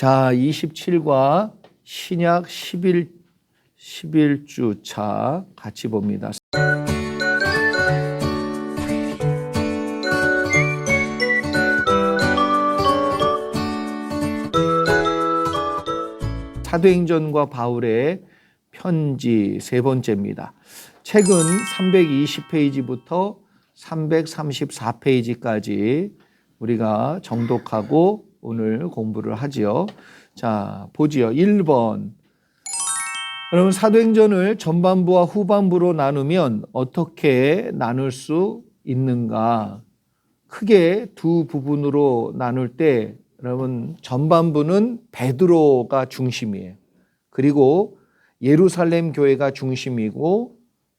자, 27과 신약 11주 차 같이 봅니다. 사도행전과 바울의 편지 세 번째입니다. 책은 320페이지부터 334페이지까지 우리가 정독하고 오늘 공부를 하지요. 자, 보지요. 1번. 여러분, 사도행전을 전반부와 후반부로 나누면 어떻게 나눌 수 있는가? 크게 두 부분으로 나눌 때 여러분, 전반부는 베드로가 중심이에요. 그리고 예루살렘 교회가 중심이고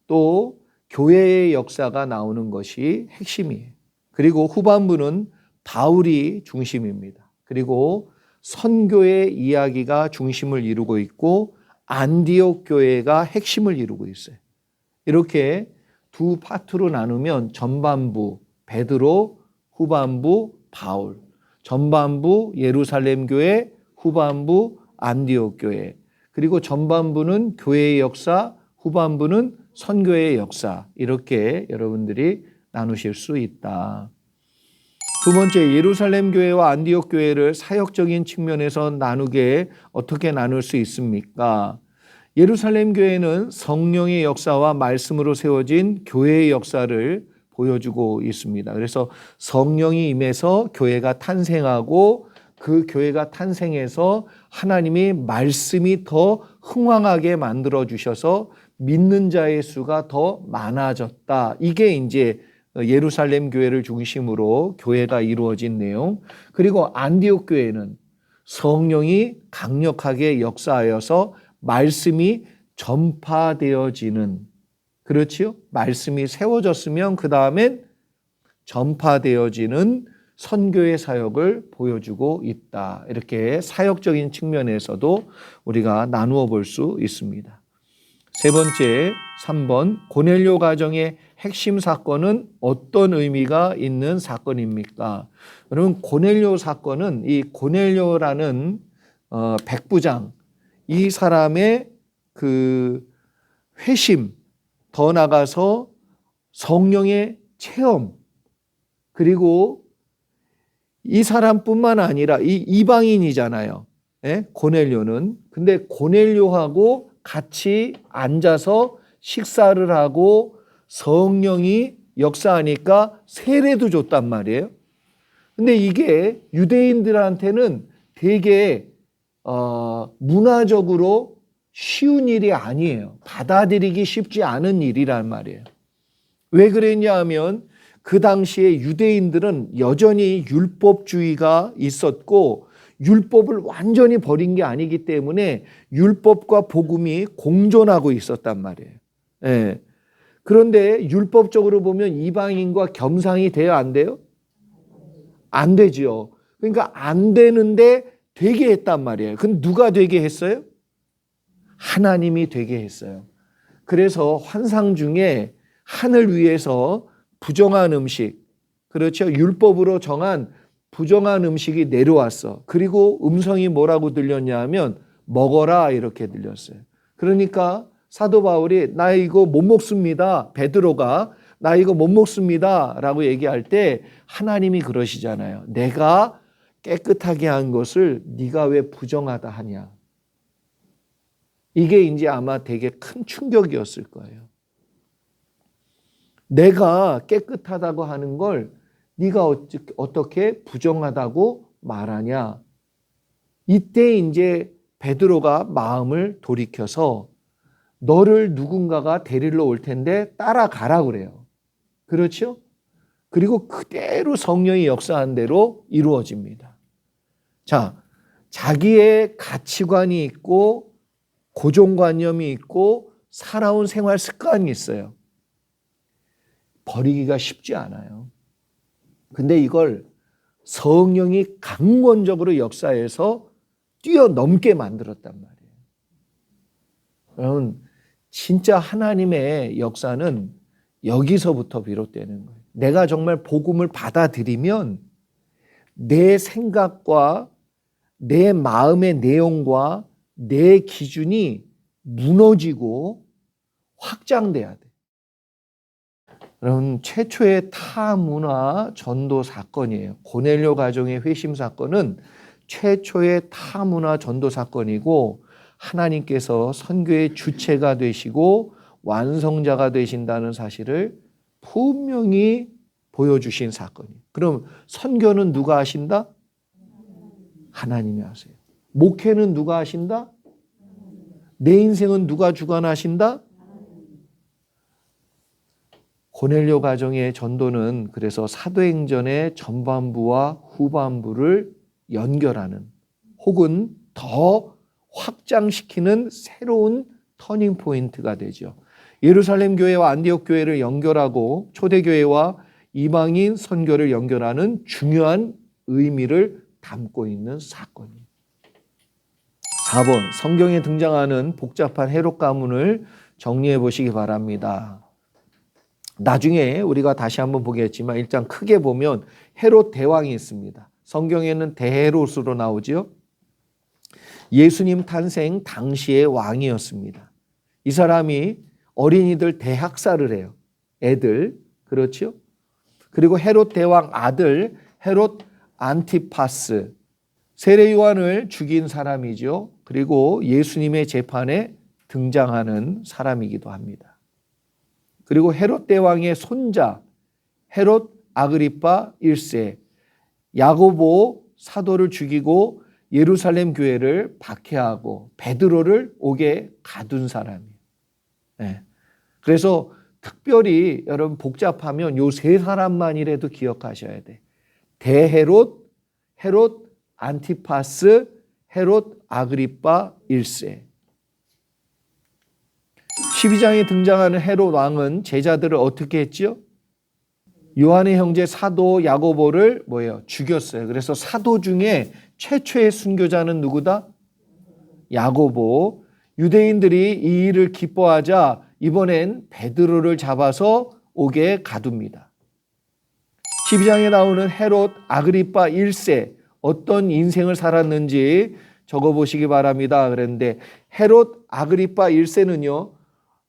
또 교회의 역사가 나오는 것이 핵심이에요. 그리고 후반부는 바울이 중심입니다. 그리고 선교의 이야기가 중심을 이루고 있고 안디옥 교회가 핵심을 이루고 있어요. 이렇게 두 파트로 나누면 전반부 베드로, 후반부 바울, 전반부 예루살렘 교회, 후반부 안디옥 교회, 그리고 전반부는 교회의 역사, 후반부는 선교의 역사, 이렇게 여러분들이 나누실 수 있다. 두 번째, 예루살렘 교회와 안디옥 교회를 사역적인 측면에서 나누게 어떻게 나눌 수 있습니까? 예루살렘 교회는 성령의 역사와 말씀으로 세워진 교회의 역사를 보여주고 있습니다. 그래서 성령이 임해서 교회가 탄생하고 그 교회가 탄생해서 하나님이 말씀이 더 흥왕하게 만들어 주셔서 믿는 자의 수가 더 많아졌다. 이게 이제 예루살렘 교회를 중심으로 교회가 이루어진 내용. 그리고 안디옥 교회는 성령이 강력하게 역사하여서 말씀이 전파되어지는, 그렇지요? 말씀이 세워졌으면 그 다음엔 전파되어지는 선교의 사역을 보여주고 있다. 이렇게 사역적인 측면에서도 우리가 나누어 볼 수 있습니다. 세 번째, 3번, 고넬료 가정의 핵심 사건은 어떤 의미가 있는 사건입니까? 여러분, 고넬료 사건은 이 고넬료라는 백부장, 이 사람의 그 회심, 더 나가서 성령의 체험, 그리고 이 사람뿐만 아니라 이 이방인이잖아요. 예? 고넬료는. 근데 고넬료하고 같이 앉아서 식사를 하고 성령이 역사하니까 세례도 줬단 말이에요. 근데 이게 유대인들한테는 되게 문화적으로 쉬운 일이 아니에요. 받아들이기 쉽지 않은 일이란 말이에요. 왜 그랬냐 하면 그 당시에 유대인들은 여전히 율법주의가 있었고 율법을 완전히 버린 게 아니기 때문에 율법과 복음이 공존하고 있었단 말이에요. 예. 그런데 율법적으로 보면 이방인과 겸상이 돼요, 안 돼요? 안 되죠. 그러니까 안 되는데 되게 했단 말이에요. 그럼 누가 되게 했어요? 하나님이 되게 했어요. 그래서 환상 중에 하늘 위에서 부정한 음식, 그렇죠? 율법으로 정한 부정한 음식이 내려왔어. 그리고 음성이 뭐라고 들렸냐 하면 먹어라, 이렇게 들렸어요. 그러니까 사도 바울이 나 이거 못 먹습니다. 베드로가 나 이거 못 먹습니다 라고 얘기할 때 하나님이 그러시잖아요. 내가 깨끗하게 한 것을 네가 왜 부정하다 하냐. 이게 이제 아마 되게 큰 충격이었을 거예요. 내가 깨끗하다고 하는 걸 네가 어떻게 부정하다고 말하냐. 이때 이제 베드로가 마음을 돌이켜서 너를 누군가가 데리러 올 텐데 따라가라 그래요. 그렇죠? 그리고 그대로 성령이 역사한 대로 이루어집니다. 자, 자기의 가치관이 있고 고정관념이 있고 살아온 생활 습관이 있어요. 버리기가 쉽지 않아요. 근데 이걸 성령이 강권적으로 역사해서 뛰어넘게 만들었단 말이에요. 여러분, 진짜 하나님의 역사는 여기서부터 비롯되는 거예요. 내가 정말 복음을 받아들이면 내 생각과 내 마음의 내용과 내 기준이 무너지고 확장돼야 돼. 여러분, 최초의 타문화 전도 사건이에요. 고넬료 가정의 회심 사건은 최초의 타문화 전도 사건이고, 하나님께서 선교의 주체가 되시고 완성자가 되신다는 사실을 분명히 보여주신 사건이에요. 그럼 선교는 누가 하신다? 하나님이 하세요. 목회는 누가 하신다? 내 인생은 누가 주관하신다? 고넬료 가정의 전도는 그래서 사도행전의 전반부와 후반부를 연결하는 혹은 더 확장시키는 새로운 터닝 포인트가 되죠. 예루살렘 교회와 안디옥 교회를 연결하고 초대교회와 이방인 선교를 연결하는 중요한 의미를 담고 있는 사건이에요. 4번, 성경에 등장하는 복잡한 헤롯 가문을 정리해 보시기 바랍니다. 나중에 우리가 다시 한번 보겠지만 일단 크게 보면 헤롯 대왕이 있습니다. 성경에는 대헤롯으로 나오죠. 예수님 탄생 당시의 왕이었습니다. 이 사람이 어린이들 대학살을 해요. 애들. 그렇죠? 그리고 헤롯 대왕 아들 헤롯 안티파스, 세례 요한을 죽인 사람이죠. 그리고 예수님의 재판에 등장하는 사람이기도 합니다. 그리고 헤롯 대왕의 손자 헤롯 아그리파 1세, 야고보 사도를 죽이고 예루살렘 교회를 박해하고 베드로를 옥에 가둔 사람이에요. 네. 그래서 특별히 여러분 복잡하면 요 세 사람만이라도 기억하셔야 돼. 대헤롯, 헤롯 안티파스, 헤롯 아그리파 1세. 12장에 등장하는 헤롯 왕은 제자들을 어떻게 했죠? 요한의 형제 사도 야고보를 죽였어요. 그래서 사도 중에 최초의 순교자는 누구다? 야고보. 유대인들이 이 일을 기뻐하자 이번엔 베드로를 잡아서 옥에 가둡니다. 12장에 나오는 헤롯 아그리파 1세, 어떤 인생을 살았는지 적어보시기 바랍니다. 그런데 헤롯 아그리파 1세는요,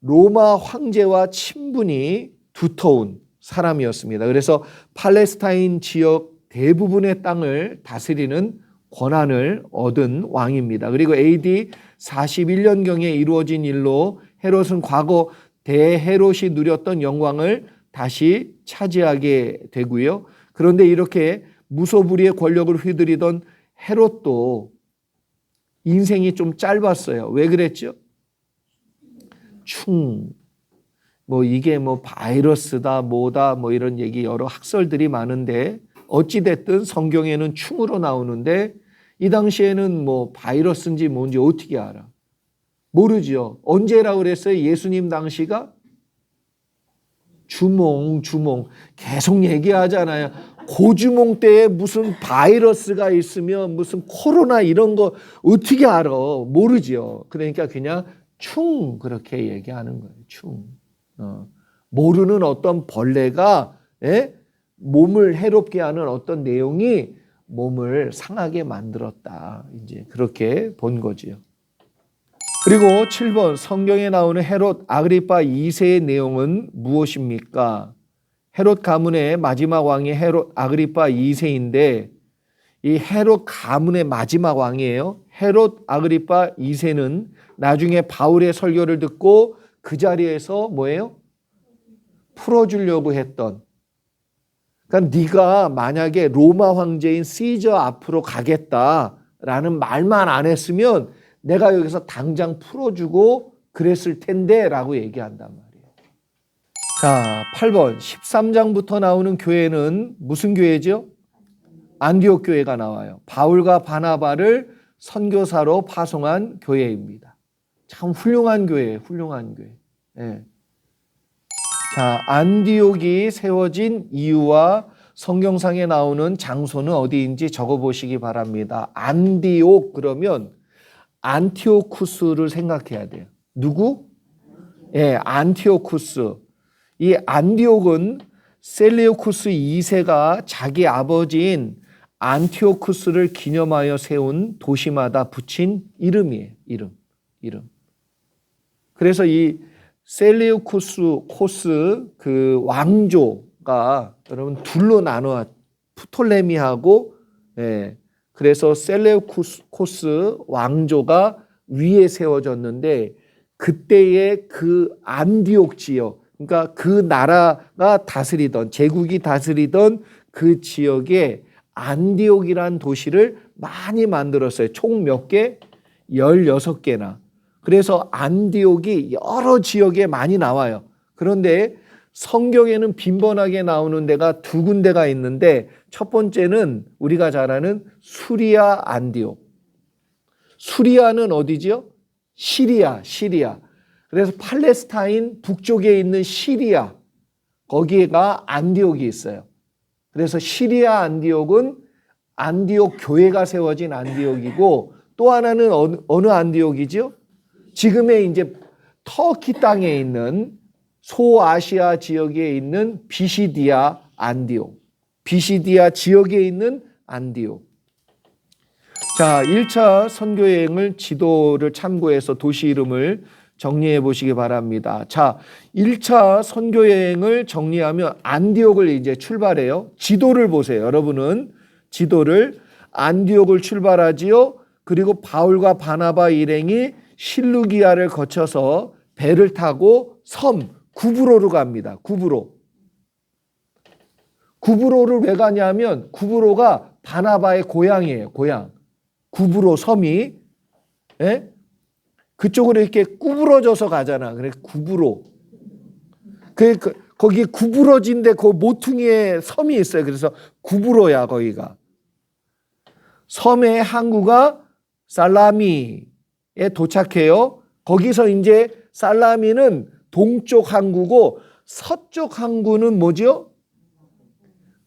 로마 황제와 친분이 두터운 사람이었습니다. 그래서 팔레스타인 지역 대부분의 땅을 다스리는 권한을 얻은 왕입니다. 그리고 AD 41년경에 이루어진 일로 헤롯은 과거 대헤롯이 누렸던 영광을 다시 차지하게 되고요. 그런데 이렇게 무소불위의 권력을 휘두르던 헤롯도 인생이 좀 짧았어요. 왜 그랬죠? 이게 바이러스다, 뭐다, 이런 얘기 여러 학설들이 많은데 어찌됐든 성경에는 충으로 나오는데 이 당시에는 바이러스인지 뭔지 어떻게 알아? 모르죠. 언제라고 그랬어요? 예수님 당시가? 주몽 계속 얘기하잖아요. 고주몽 때에 무슨 바이러스가 있으면 무슨 코로나 이런 거 어떻게 알아? 모르죠. 그러니까 그냥 그렇게 얘기하는 거예요. 모르는 어떤 벌레가 몸을 해롭게 하는 어떤 내용이 몸을 상하게 만들었다. 이제 그렇게 본 거지요. 그리고 7번, 성경에 나오는 헤롯 아그리파 2세의 내용은 무엇입니까? 헤롯 가문의 마지막 왕이 헤롯 아그리파 2세인데 이 헤롯 가문의 마지막 왕이에요. 헤롯 아그리파 2세는 나중에 바울의 설교를 듣고 그 자리에서 풀어주려고 했던, 그러니까 네가 만약에 로마 황제인 시저 앞으로 가겠다라는 말만 안 했으면 내가 여기서 당장 풀어주고 그랬을 텐데 라고 얘기한단 말이에요. 자, 8번 13장부터 나오는 교회는 무슨 교회죠? 안디옥 교회가 나와요. 바울과 바나바를 선교사로 파송한 교회입니다. 참 훌륭한 교회예요. 훌륭한 교회. 네. 자, 안디옥이 세워진 이유와 성경상에 나오는 장소는 어디인지 적어보시기 바랍니다. 안디옥 그러면 안티오쿠스를 생각해야 돼요. 누구? 안티오쿠스. 이 안디옥은 셀레우쿠스 2세가 자기 아버지인 안티오쿠스를 기념하여 세운 도시마다 붙인 이름이에요. 이름. 그래서 이 셀레우코스 그 왕조가 여러분 둘로 나눠 프톨레미하고 그래서 셀레우코스 왕조가 위에 세워졌는데 그때의 그 안디옥 지역, 그러니까 그 나라가 다스리던 제국이 다스리던 그 지역에 안디옥이란 도시를 많이 만들었어요. 총 몇 개? 16개나. 그래서 안디옥이 여러 지역에 많이 나와요. 그런데 성경에는 빈번하게 나오는 데가 두 군데가 있는데 첫 번째는 우리가 잘 아는 수리아 안디옥. 수리아는 어디지요? 시리아. 그래서 팔레스타인 북쪽에 있는 시리아, 거기가 안디옥이 있어요. 그래서 시리아 안디옥은 안디옥 교회가 세워진 안디옥이고 또 하나는 어느 안디옥이죠? 지금의 이제 터키 땅에 있는 소아시아 지역에 있는 비시디아 안디옥. 비시디아 지역에 있는 안디옥. 자, 1차 선교여행을 지도를 참고해서 도시 이름을 정리해 보시기 바랍니다. 자, 1차 선교여행을 정리하면 안디옥을 이제 출발해요. 지도를 보세요. 여러분은 지도를 안디옥을 출발하지요. 그리고 바울과 바나바 일행이 실루기아를 거쳐서 배를 타고 섬 구브로로 갑니다. 구브로를 왜 가냐면 구브로가 바나바의 고향이에요. 고향. 구브로 섬이 그쪽으로 이렇게 구부러져서 가잖아. 그래 구브로. 거기 구부러진데 그 모퉁이에 섬이 있어요. 그래서 구브로야 거기가. 섬의 항구가 살라미에 도착해요. 거기서 이제 살라미는 동쪽 항구고 서쪽 항구는 뭐죠?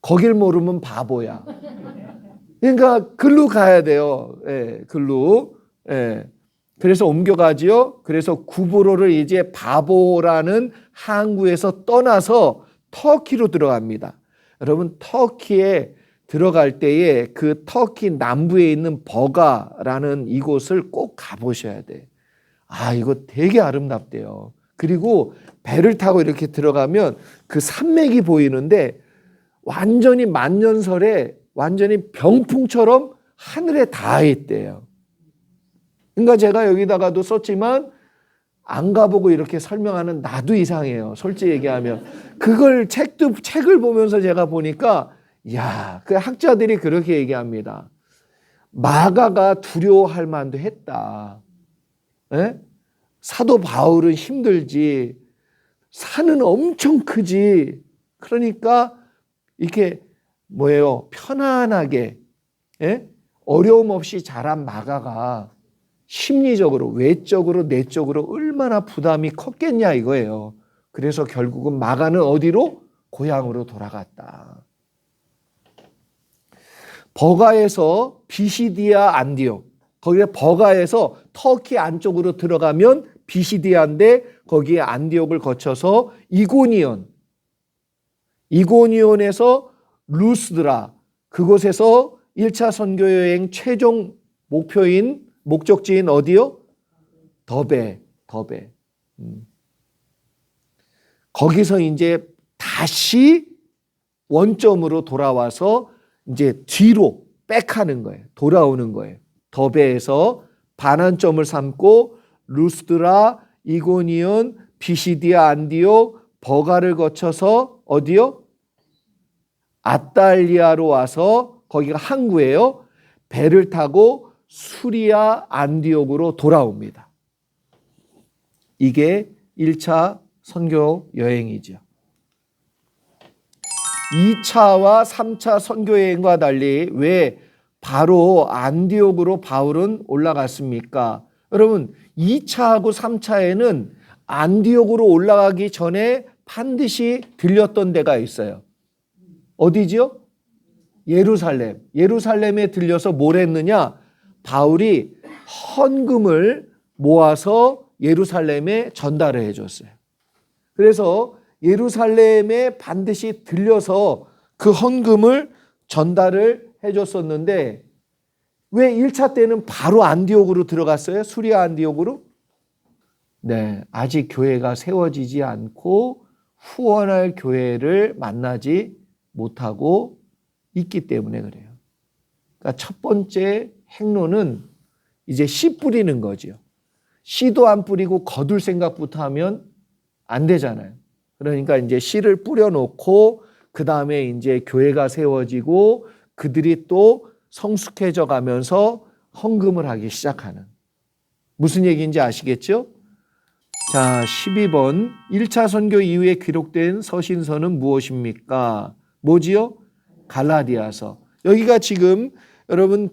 거길 모르면 바보야. 그러니까 글로 가야 돼요. 글로. 그래서 옮겨가지요. 그래서 구브로를 이제 바보라는 항구에서 떠나서 터키로 들어갑니다. 여러분 터키에 들어갈 때에 그 터키 남부에 있는 버가라는 이곳을 꼭 가보셔야 돼. 아, 이거 되게 아름답대요. 그리고 배를 타고 이렇게 들어가면 그 산맥이 보이는데 완전히 만년설에 완전히 병풍처럼 하늘에 닿아 있대요. 그러니까 제가 여기다가도 썼지만 안 가보고 이렇게 설명하는 나도 이상해요. 솔직히 얘기하면. 그걸 책을 보면서 제가 보니까 야, 그 학자들이 그렇게 얘기합니다. 마가가 두려워할 만도 했다. 사도 바울은 힘들지. 산은 엄청 크지. 그러니까 이렇게 편안하게 어려움 없이 자란 마가가 심리적으로, 외적으로, 내적으로 얼마나 부담이 컸겠냐 이거예요. 그래서 결국은 마가는 어디로? 고향으로 돌아갔다. 버가에서 비시디아 안디옥, 거기에 버가에서 터키 안쪽으로 들어가면 비시디아인데 거기에 안디옥을 거쳐서 이고니온에서 루스드라, 그곳에서 1차 선교여행 최종 목적지인 어디요? 더베. 거기서 이제 다시 원점으로 돌아와서 이제 뒤로 백하는 거예요. 돌아오는 거예요. 더베에서 반환점을 삼고 루스드라, 이고니온, 비시디아 안디옥, 버가를 거쳐서 어디요? 아탈리아로 와서 거기가 항구예요. 배를 타고 수리아 안디옥으로 돌아옵니다. 이게 1차 선교 여행이죠. 2차와 3차 선교 여행과 달리 왜 바로 안디옥으로 바울은 올라갔습니까? 여러분 2차하고 3차에는 안디옥으로 올라가기 전에 반드시 들렸던 데가 있어요. 어디지요? 예루살렘. 예루살렘에 들려서 뭘 했느냐? 바울이 헌금을 모아서 예루살렘에 전달을 해줬어요. 그래서 예루살렘에 반드시 들려서 그 헌금을 전달을 해줬었는데 왜 1차 때는 바로 안디옥으로 들어갔어요? 수리아 안디옥으로? 네, 아직 교회가 세워지지 않고 후원할 교회를 만나지 못하고 있기 때문에 그래요. 그러니까 첫 번째 행로는 이제 씨 뿌리는 거죠. 씨도 안 뿌리고 거둘 생각부터 하면 안 되잖아요. 그러니까 이제 씨를 뿌려놓고 그 다음에 이제 교회가 세워지고 그들이 또 성숙해져 가면서 헌금을 하기 시작하는. 무슨 얘기인지 아시겠죠? 자, 12번. 1차 선교 이후에 기록된 서신서는 무엇입니까? 뭐지요? 갈라디아서. 여기가 지금 여러분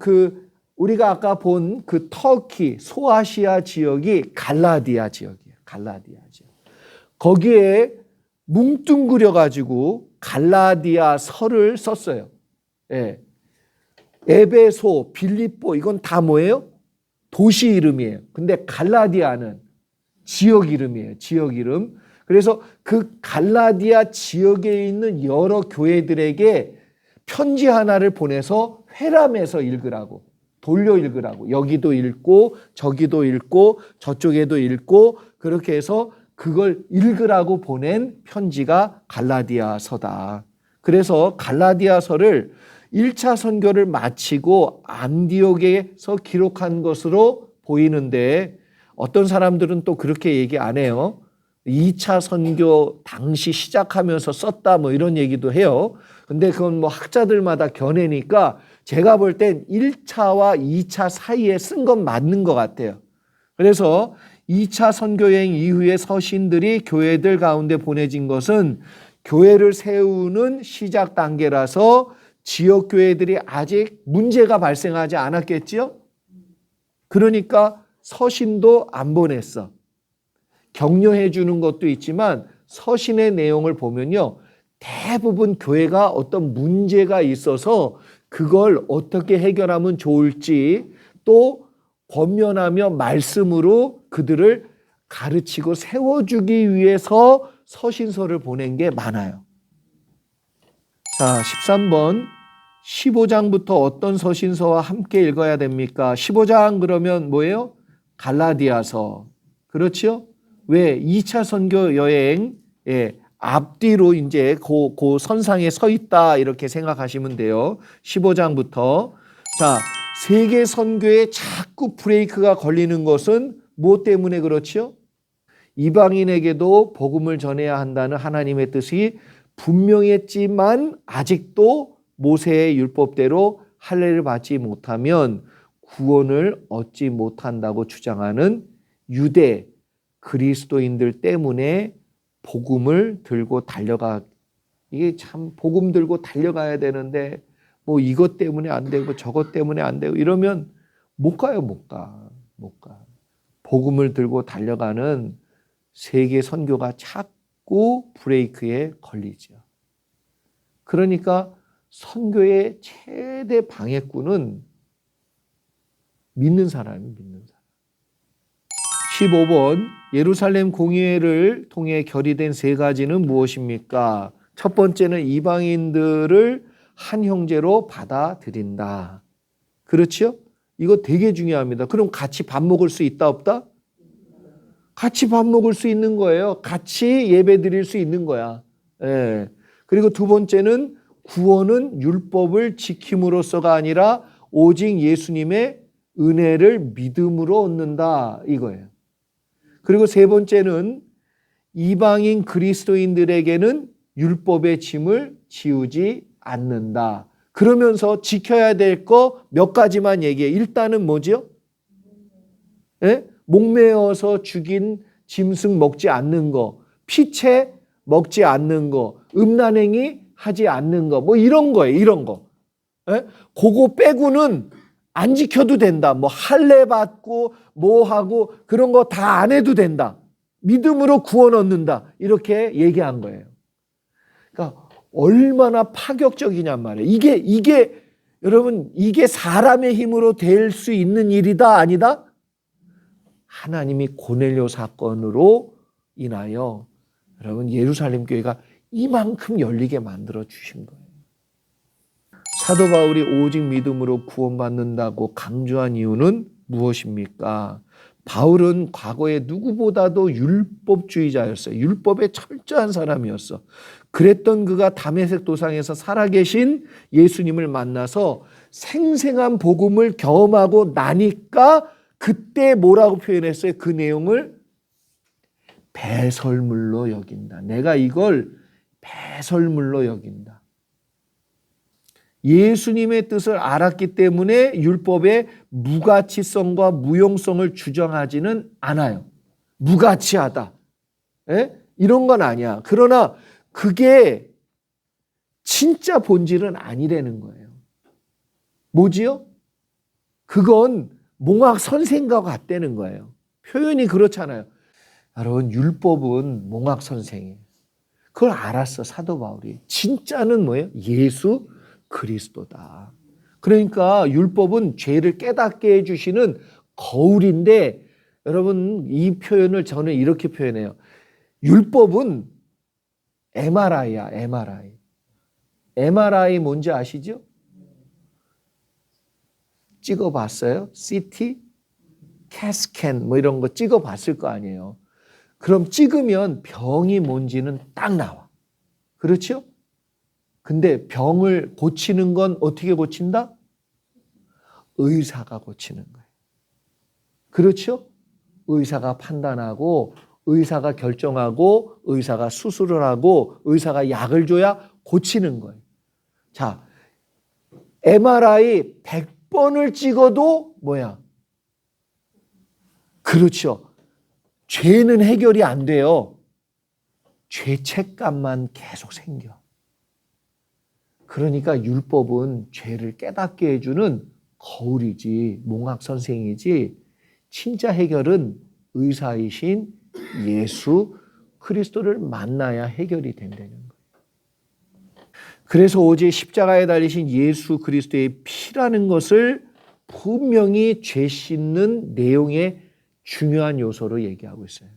우리가 아까 본 그 터키, 소아시아 지역이 갈라디아 지역이에요. 갈라디아 지역. 거기에 뭉뚱그려 가지고 갈라디아서를 썼어요. 예. 에베소, 빌립보 이건 다 뭐예요? 도시 이름이에요. 근데 갈라디아는 지역 이름이에요. 지역 이름. 그래서 그 갈라디아 지역에 있는 여러 교회들에게 편지 하나를 보내서 회람해서 읽으라고, 돌려 읽으라고. 여기도 읽고 저기도 읽고 저쪽에도 읽고 그렇게 해서 그걸 읽으라고 보낸 편지가 갈라디아서다. 그래서 갈라디아서를 1차 선교를 마치고 안디옥에서 기록한 것으로 보이는데 어떤 사람들은 또 그렇게 얘기 안 해요. 2차 선교 당시 시작하면서 썼다 뭐 이런 얘기도 해요. 근데 그건 뭐 학자들마다 견해니까 제가 볼 땐 1차와 2차 사이에 쓴 건 맞는 것 같아요. 그래서 2차 선교여행 이후에 서신들이 교회들 가운데 보내진 것은 교회를 세우는 시작 단계라서 지역 교회들이 아직 문제가 발생하지 않았겠지요? 그러니까 서신도 안 보냈어. 격려해 주는 것도 있지만 서신의 내용을 보면요. 대부분 교회가 어떤 문제가 있어서 그걸 어떻게 해결하면 좋을지 또 권면하며 말씀으로 그들을 가르치고 세워주기 위해서 서신서를 보낸 게 많아요. 자, 13번. 15장부터 어떤 서신서와 함께 읽어야 됩니까? 15장 그러면 뭐예요? 갈라디아서. 그렇죠? 왜? 2차 선교 여행 앞뒤로 이제 그 선상에 서 있다 이렇게 생각하시면 돼요. 15장부터. 자, 세계 선교에 자꾸 브레이크가 걸리는 것은 무엇 때문에 그렇죠? 이방인에게도 복음을 전해야 한다는 하나님의 뜻이 분명했지만 아직도 모세의 율법대로 할례를 받지 못하면 구원을 얻지 못한다고 주장하는 유대 그리스도인들 때문에 복음을 들고 이게 참 복음 들고 달려가야 되는데 뭐 이것 때문에 안 되고 저것 때문에 안 되고 이러면 못 가요. 못 가. 복음을 들고 달려가는 세계 선교가 자꾸 브레이크에 걸리죠. 그러니까 선교의 최대 방해꾼은 믿는 사람이 믿는 사람. 15번. 예루살렘 공의회를 통해 결의된 세 가지는 무엇입니까? 첫 번째는 이방인들을 한 형제로 받아들인다. 그렇죠? 이거 되게 중요합니다. 그럼 같이 밥 먹을 수 있다 없다? 같이 밥 먹을 수 있는 거예요. 같이 예배 드릴 수 있는 거야. 예. 그리고 두 번째는 구원은 율법을 지킴으로써가 아니라 오직 예수님의 은혜를 믿음으로 얻는다 이거예요. 그리고 세 번째는 이방인 그리스도인들에게는 율법의 짐을 지우지 않는다. 그러면서 지켜야 될 거 몇 가지만 얘기해. 일단은 뭐죠? 예? 목매어서 죽인 짐승 먹지 않는 거, 피채 먹지 않는 거, 음란행위 하지 않는 거, 뭐 이런 거예요. 이런 거. 예? 그거 빼고는 안 지켜도 된다. 뭐 할례 받고 뭐 하고 그런 거 다 안 해도 된다. 믿음으로 구원 얻는다. 이렇게 얘기한 거예요. 그러니까 얼마나 파격적이냔 말이에요. 이게 여러분 이게 사람의 힘으로 될 수 있는 일이다 아니다? 하나님이 고넬료 사건으로 인하여 여러분 예루살렘 교회가 이만큼 열리게 만들어 주신 거예요. 사도 바울이 오직 믿음으로 구원받는다고 강조한 이유는 무엇입니까? 바울은 과거에 누구보다도 율법주의자였어요. 율법에 철저한 사람이었어. 그랬던 그가 다메섹 도상에서 살아계신 예수님을 만나서 생생한 복음을 경험하고 나니까 그때 뭐라고 표현했어요? 그 내용을 배설물로 여긴다. 내가 이걸 배설물로 여긴다. 예수님의 뜻을 알았기 때문에 율법의 무가치성과 무용성을 주장하지는 않아요. 무가치하다. 이런 건 아니야. 그러나 그게 진짜 본질은 아니라는 거예요. 뭐지요? 그건 몽학 선생과 같다는 거예요. 표현이 그렇잖아요. 여러분, 율법은 몽학 선생이에요. 그걸 알았어, 사도 바울이. 진짜는 뭐예요? 예수 그리스도다. 그러니까 율법은 죄를 깨닫게 해주시는 거울인데, 여러분, 이 표현을 저는 이렇게 표현해요. 율법은 MRI야, MRI. MRI 뭔지 아시죠? 찍어봤어요? CT, CAT-스캔 뭐 이런 거 찍어봤을 거 아니에요. 그럼 찍으면 병이 뭔지는 딱 나와. 그렇죠? 근데 병을 고치는 건 어떻게 고친다? 의사가 고치는 거예요. 그렇죠? 의사가 판단하고, 의사가 결정하고, 의사가 수술을 하고, 의사가 약을 줘야 고치는 거예요. 자, MRI 100번을 찍어도 뭐야? 그렇죠. 죄는 해결이 안 돼요. 죄책감만 계속 생겨. 그러니까 율법은 죄를 깨닫게 해주는 거울이지, 몽학 선생이지, 진짜 해결은 의사이신 예수 그리스도를 만나야 해결이 된다는 거예요. 그래서 오직 십자가에 달리신 예수 그리스도의 피라는 것을 분명히 죄 씻는 내용의 중요한 요소로 얘기하고 있어요.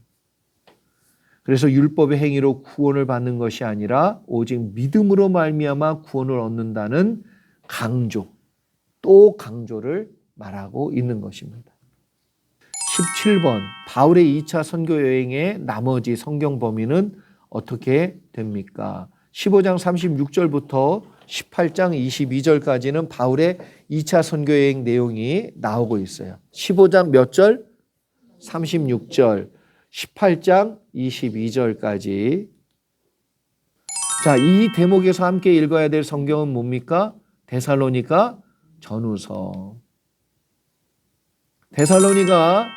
그래서 율법의 행위로 구원을 받는 것이 아니라 오직 믿음으로 말미암아 구원을 얻는다는 강조, 또 강조를 말하고 있는 것입니다. 17번, 바울의 2차 선교 여행의 나머지 성경 범위는 어떻게 됩니까? 15장 36절부터 18장 22절까지는 바울의 2차 선교 여행 내용이 나오고 있어요. 15장 몇 절? 36절. 18장 22절까지. 자, 이 대목에서 함께 읽어야 될 성경은 뭡니까? 데살로니가 전후서. 데살로니가로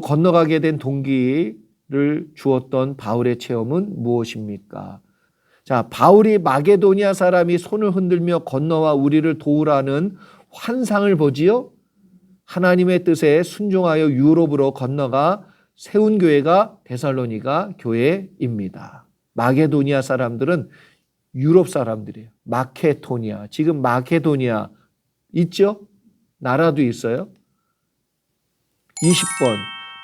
건너가게 된 동기를 주었던 바울의 체험은 무엇입니까? 자, 바울이 마게도니아 사람이 손을 흔들며 건너와 우리를 도우라는 환상을 보지요. 하나님의 뜻에 순종하여 유럽으로 건너가 세운 교회가 데살로니가 교회입니다. 마게도니아 사람들은 유럽 사람들이에요. 마케도니아. 지금 마케도니아 있죠? 나라도 있어요. 20번.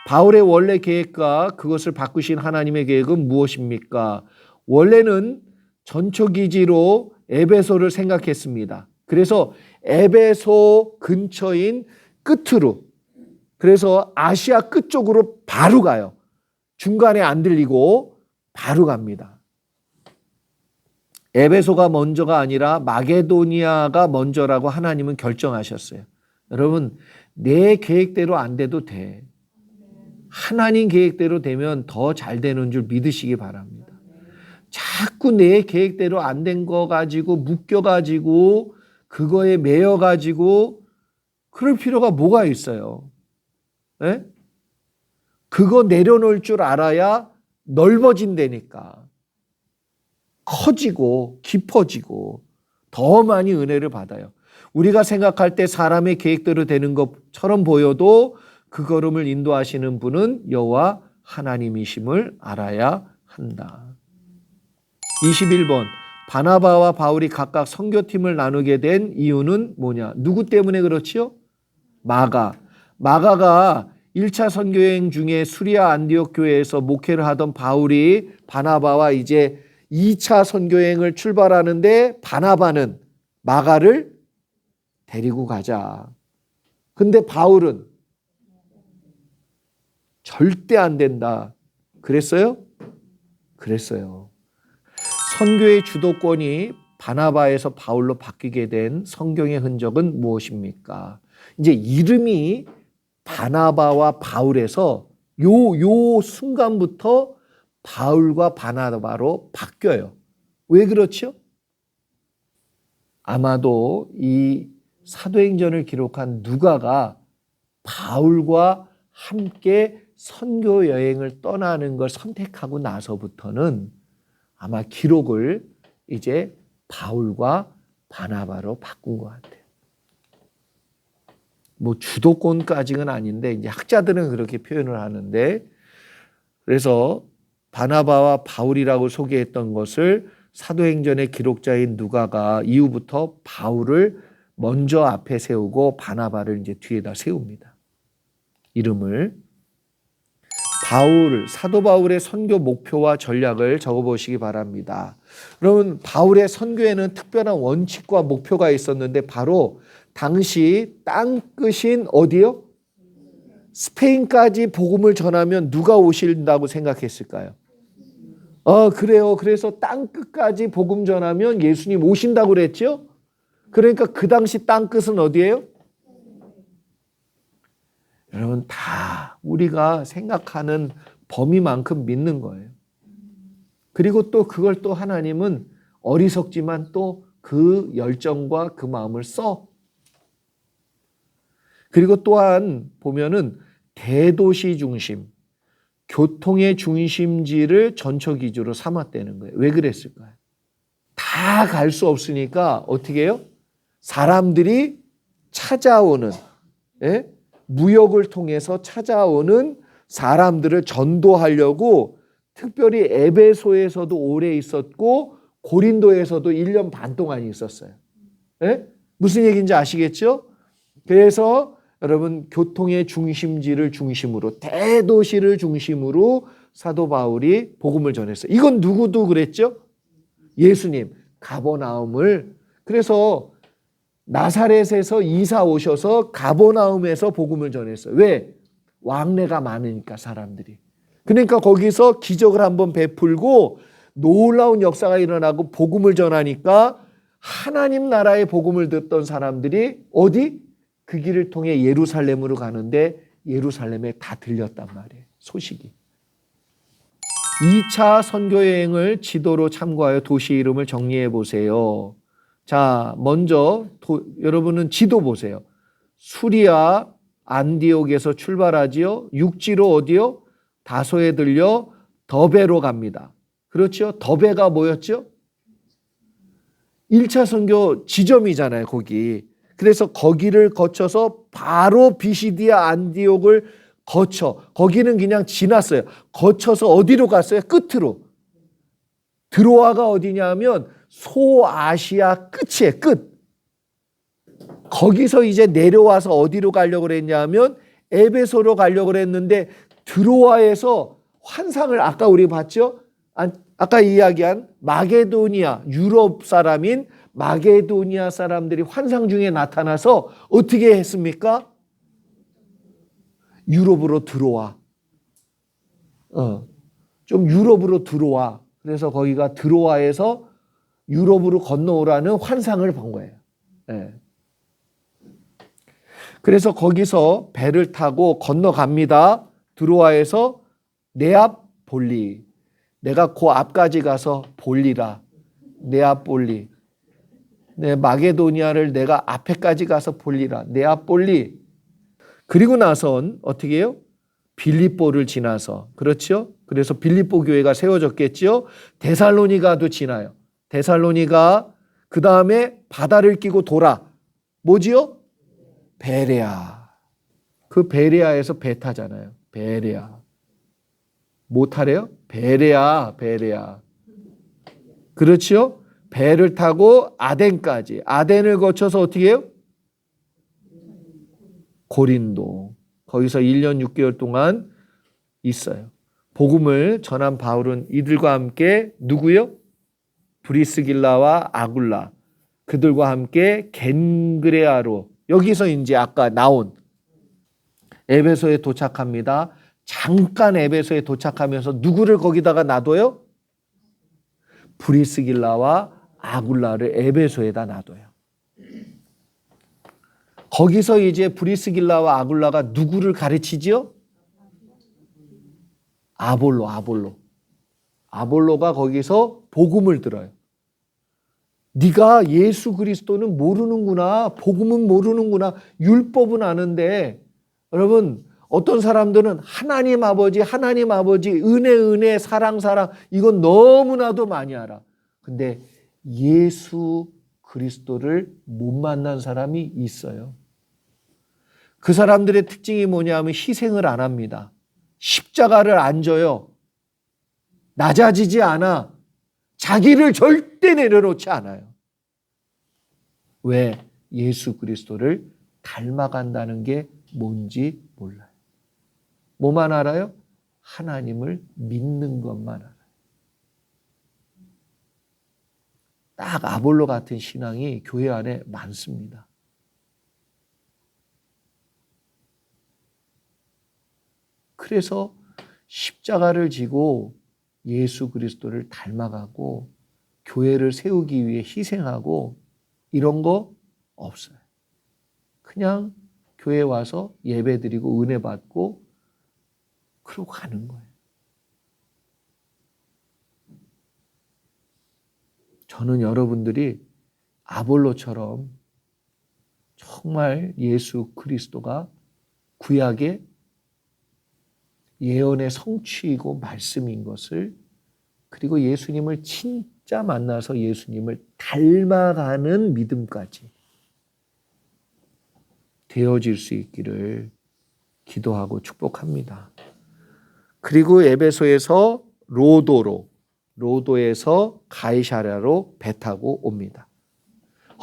바울의 원래 계획과 그것을 바꾸신 하나님의 계획은 무엇입니까? 원래는 전초기지로 에베소를 생각했습니다. 그래서 에베소 근처인 끝으로, 그래서 아시아 끝쪽으로 바로 가요. 중간에 안 들리고 바로 갑니다. 에베소가 먼저가 아니라 마게도니아가 먼저라고 하나님은 결정하셨어요. 여러분, 내 계획대로 안 돼도 돼. 하나님 계획대로 되면 더 잘 되는 줄 믿으시기 바랍니다. 자꾸 내 계획대로 안 된 거 가지고 묶여가지고 그거에 매여가지고 그럴 필요가 뭐가 있어요? 에? 그거 내려놓을 줄 알아야 넓어진다니까. 커지고 깊어지고 더 많이 은혜를 받아요. 우리가 생각할 때 사람의 계획대로 되는 것처럼 보여도 그 걸음을 인도하시는 분은 여호와 하나님이심을 알아야 한다. 21번. 바나바와 바울이 각각 선교팀을 나누게 된 이유는 뭐냐? 누구 때문에 그렇지요? 마가가 1차 선교여행 중에 수리아 안디옥 교회에서 목회를 하던 바울이 바나바와 이제 2차 선교여행을 출발하는데 바나바는 마가를 데리고 가자. 근데 바울은 절대 안 된다. 그랬어요? 그랬어요. 선교의 주도권이 바나바에서 바울로 바뀌게 된 성경의 흔적은 무엇입니까? 이제 이름이 바나바와 바울에서 요 순간부터 바울과 바나바로 바뀌어요. 왜 그렇죠? 아마도 이 사도행전을 기록한 누가가 바울과 함께 선교 여행을 떠나는 걸 선택하고 나서부터는 아마 기록을 이제 바울과 바나바로 바꾼 것 같아요. 뭐 주도권까지는 아닌데 이제 학자들은 그렇게 표현을 하는데, 그래서 바나바와 바울이라고 소개했던 것을 사도행전의 기록자인 누가가 이후부터 바울을 먼저 앞에 세우고 바나바를 이제 뒤에다 세웁니다. 이름을. 사도 바울의 선교 목표와 전략을 적어보시기 바랍니다. 여러분, 바울의 선교에는 특별한 원칙과 목표가 있었는데 바로 당시 땅끝인 어디요? 스페인까지 복음을 전하면 누가 오신다고 생각했을까요? 그래요. 그래서 땅끝까지 복음 전하면 예수님 오신다고 그랬죠? 그러니까 그 당시 땅끝은 어디예요? 여러분, 다 우리가 생각하는 범위만큼 믿는 거예요. 그리고 또 그걸 또 하나님은 어리석지만 또 그 열정과 그 마음을 써. 그리고 또한 보면은 대도시 중심, 교통의 중심지를 전초 기주로 삼았다는 거예요. 왜 그랬을까요? 다 갈 수 없으니까 어떻게 해요? 사람들이 찾아오는, 무역을 통해서 찾아오는 사람들을 전도하려고 특별히 에베소에서도 오래 있었고 고린도에서도 1년 반 동안 있었어요. 무슨 얘기인지 아시겠죠? 그래서 여러분, 교통의 중심지를 중심으로, 대도시를 중심으로 사도 바울이 복음을 전했어요. 이건 누구도 그랬죠? 예수님, 가버나움을. 그래서 나사렛에서 이사 오셔서 가버나움에서 복음을 전했어요. 왜? 왕래가 많으니까 사람들이. 그러니까 거기서 기적을 한번 베풀고 놀라운 역사가 일어나고 복음을 전하니까 하나님 나라의 복음을 듣던 사람들이 어디? 그 길을 통해 예루살렘으로 가는데 예루살렘에 다 들렸단 말이에요. 소식이. 2차 선교여행을 지도로 참고하여 도시 이름을 정리해 보세요. 자, 먼저 여러분은 지도 보세요. 수리아 안디옥에서 출발하지요. 육지로 어디요? 다소에 들려 더베로 갑니다. 그렇죠? 더베가 뭐였죠? 1차 선교 지점이잖아요, 거기. 그래서 거기를 거쳐서 바로 비시디아 안디옥을 거쳐, 거기는 그냥 지났어요. 거쳐서 어디로 갔어요? 끝으로. 드로아가 어디냐면 소아시아 끝이에요. 끝. 거기서 이제 내려와서 어디로 가려고 그랬냐면 에베소로 가려고 그랬는데 드로아에서 환상을 아까 우리 봤죠? 아까 이야기한 마게도니아, 유럽 사람인 마게도니아 사람들이 환상 중에 나타나서 어떻게 했습니까? 유럽으로 들어와. 좀 유럽으로 들어와. 그래서 거기가 드로아에서 유럽으로 건너오라는 환상을 본 거예요. 네. 그래서 배를 타고 건너갑니다. 드로아에서 네아폴리. 내가 그 앞까지 가서 볼리라. 네아폴리. 네, 마게도니아를 내가 앞에까지 가서 볼리라. 네아폴리. 그리고 나선 어떻게 해요? 빌립보를 지나서. 그렇죠? 그래서 빌립보 교회가 세워졌겠죠? 데살로니가도 지나요. 데살로니가 그 다음에 바다를 끼고 돌아. 뭐지요? 베레아. 그 베레아에서 배 타잖아요. 베레아. 뭐 타래요? 베레아. 그렇죠? 배를 타고 아덴까지. 아덴을 거쳐서 어떻게 해요? 고린도. 거기서 1년 6개월 동안 있어요. 복음을 전한 바울은 이들과 함께 누구요? 브리스길라와 아굴라. 그들과 함께 겐그레아로, 여기서 이제 아까 나온 에베소에 도착합니다. 잠깐 에베소에 도착하면서 누구를 거기다가 놔둬요? 브리스길라와 아굴라를 에베소에다 놔둬요. 거기서 이제 브리스길라와 아굴라가 누구를 가르치지요? 아볼로가 거기서 복음을 들어요. 네가 예수 그리스도는 모르는구나. 복음은 모르는구나. 율법은 아는데, 여러분, 어떤 사람들은 하나님 아버지, 은혜, 사랑, 이건 너무나도 많이 알아. 근데 예수 그리스도를 못 만난 사람이 있어요. 그 사람들의 특징이 뭐냐면 희생을 안 합니다. 십자가를 안 져요. 낮아지지 않아. 자기를 절대 내려놓지 않아요. 왜? 예수 그리스도를 닮아간다는 게 뭔지 몰라요. 뭐만 알아요? 하나님을 믿는 것만 알아요. 딱 아볼로 같은 신앙이 교회 안에 많습니다. 그래서 십자가를 지고 예수 그리스도를 닮아가고 교회를 세우기 위해 희생하고 이런 거 없어요. 그냥 교회 와서 예배드리고 은혜 받고 그러고 가는 거예요. 저는 여러분들이 아볼로처럼 정말 예수 그리스도가 구약의 예언의 성취이고 말씀인 것을, 그리고 예수님을 진짜 만나서 예수님을 닮아가는 믿음까지 되어질 수 있기를 기도하고 축복합니다. 그리고 에베소에서 로도에서 가이사랴로 배 타고 옵니다.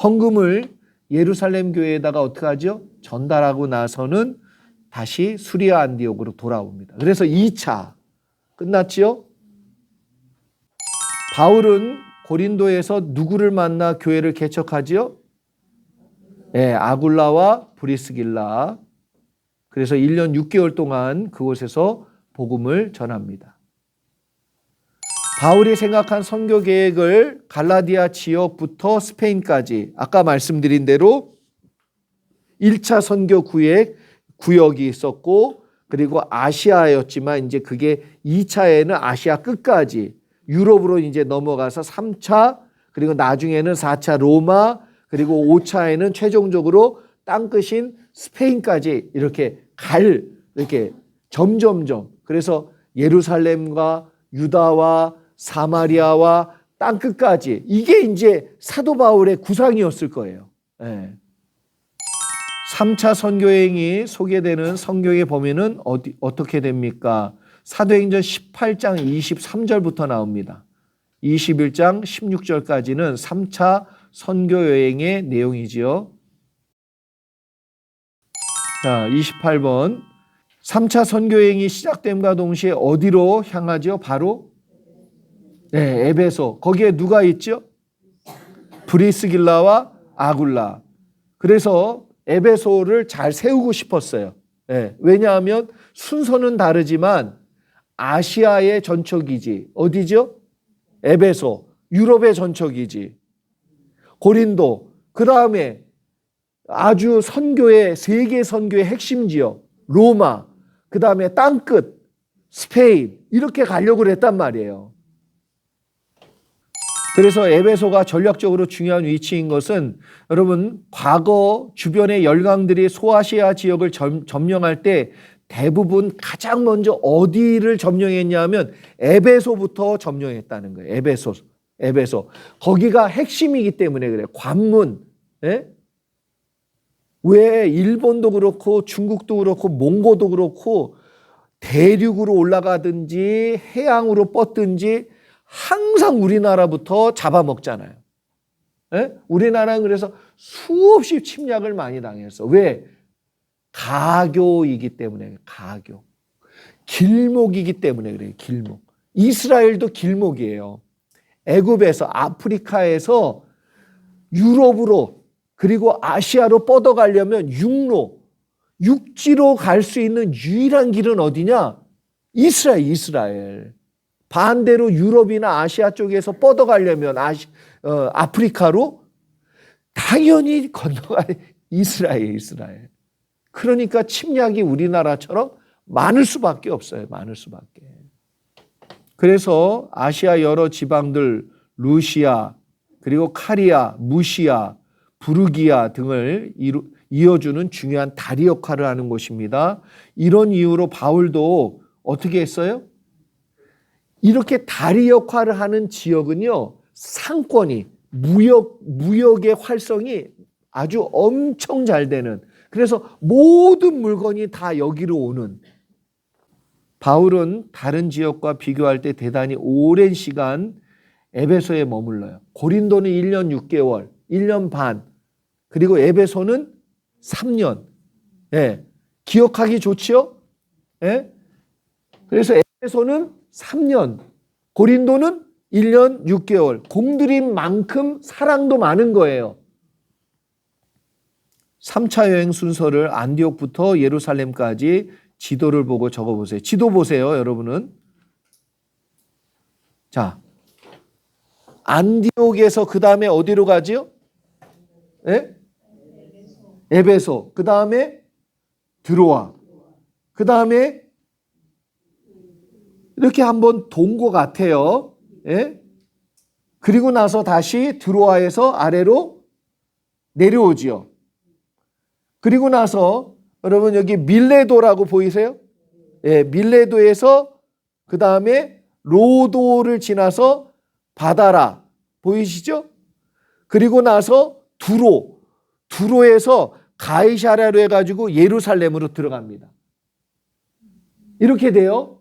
헌금을 예루살렘 교회에다가 어떻게 하죠? 전달하고 나서는 다시 수리아 안디옥으로 돌아옵니다. 그래서 2차 끝났지요? 바울은 고린도에서 누구를 만나 교회를 개척하지요? 네, 아굴라와 브리스길라. 그래서 1년 6개월 동안 그곳에서 복음을 전합니다. 바울이 생각한 선교 계획을 갈라디아 지역부터 스페인까지 아까 말씀드린 대로 1차 선교 구역이 있었고, 그리고 아시아였지만 이제 그게 2차에는 아시아 끝까지 유럽으로 이제 넘어가서 3차, 그리고 나중에는 4차 로마, 그리고 5차에는 최종적으로 땅끝인 스페인까지 이렇게 점점점. 그래서 예루살렘과 유다와 사마리아와 땅끝까지, 이게 이제 사도 바울의 구상이었을 거예요. 네. 3차 선교행이 소개되는 성경의 범위는 어떻게 됩니까? 사도행전 18장 23절부터 나옵니다. 21장 16절까지는 3차 선교여행의 내용이지요. 자, 28번. 3차 선교여행이 시작됨과 동시에 어디로 향하죠? 바로 에베소. 거기에 누가 있죠? 브리스길라와 아굴라. 그래서 에베소를 잘 세우고 싶었어요. 왜냐하면 순서는 다르지만 아시아의 전초기지 어디죠? 에베소. 유럽의 전초기지 고린도. 그 다음에 아주 세계 선교의 핵심 지역 로마. 그 다음에 땅끝 스페인. 이렇게 가려고 했단 말이에요. 그래서 에베소가 전략적으로 중요한 위치인 것은, 여러분, 과거 주변의 열강들이 소아시아 지역을 점령할 때 대부분 가장 먼저 어디를 점령했냐면 에베소부터 점령했다는 거예요. 에베소. 거기가 핵심이기 때문에 그래요. 관문. 왜 일본도 그렇고 중국도 그렇고 몽고도 그렇고 대륙으로 올라가든지 해양으로 뻗든지 항상 우리나라부터 잡아먹잖아요. 우리나라는 그래서 수없이 침략을 많이 당했어. 왜? 가교이기 때문에. 가교. 길목이기 때문에 그래요. 길목. 이스라엘도 길목이에요. 애굽에서, 아프리카에서 유럽으로 그리고 아시아로 뻗어가려면 육지로 갈 수 있는 유일한 길은 어디냐? 이스라엘. 반대로 유럽이나 아시아 쪽에서 뻗어가려면 아프리카로 당연히 건너가야 이스라엘. 그러니까 침략이 우리나라처럼 많을 수밖에 없어요. 많을 수밖에. 그래서 아시아 여러 지방들 루시아 그리고 카리아, 무시아, 부르기아 등을 이어주는 중요한 다리 역할을 하는 곳입니다. 이런 이유로 바울도 어떻게 했어요? 이렇게 다리 역할을 하는 지역은요, 상권이 무역의 활성이 아주 엄청 잘 되는, 그래서 모든 물건이 다 여기로 오는. 바울은 다른 지역과 비교할 때 대단히 오랜 시간 에베소에 머물러요. 고린도는 1년 6개월, 1년 반, 그리고 에베소는 3년. 예. 기억하기 좋지요? 예? 그래서 에베소는 3년, 고린도는 1년 6개월. 공들인 만큼 사랑도 많은 거예요. 3차 여행 순서를 안디옥부터 예루살렘까지 지도를 보고 적어보세요. 지도 보세요, 여러분은. 자, 안디옥에서 그 다음에 어디로 가지요? 예? 에베소. 그 다음에 드로아. 그 다음에 이렇게 한번 돈 것 같아요. 예? 그리고 나서 다시 드로아에서 아래로 내려오지요. 그리고 나서 여러분 여기 밀레도라고 보이세요? 예, 밀레도에서 그 다음에 로도를 지나서 바다라 보이시죠? 그리고 나서 두로에서 가이사랴로 해가지고 예루살렘으로 들어갑니다. 이렇게 돼요.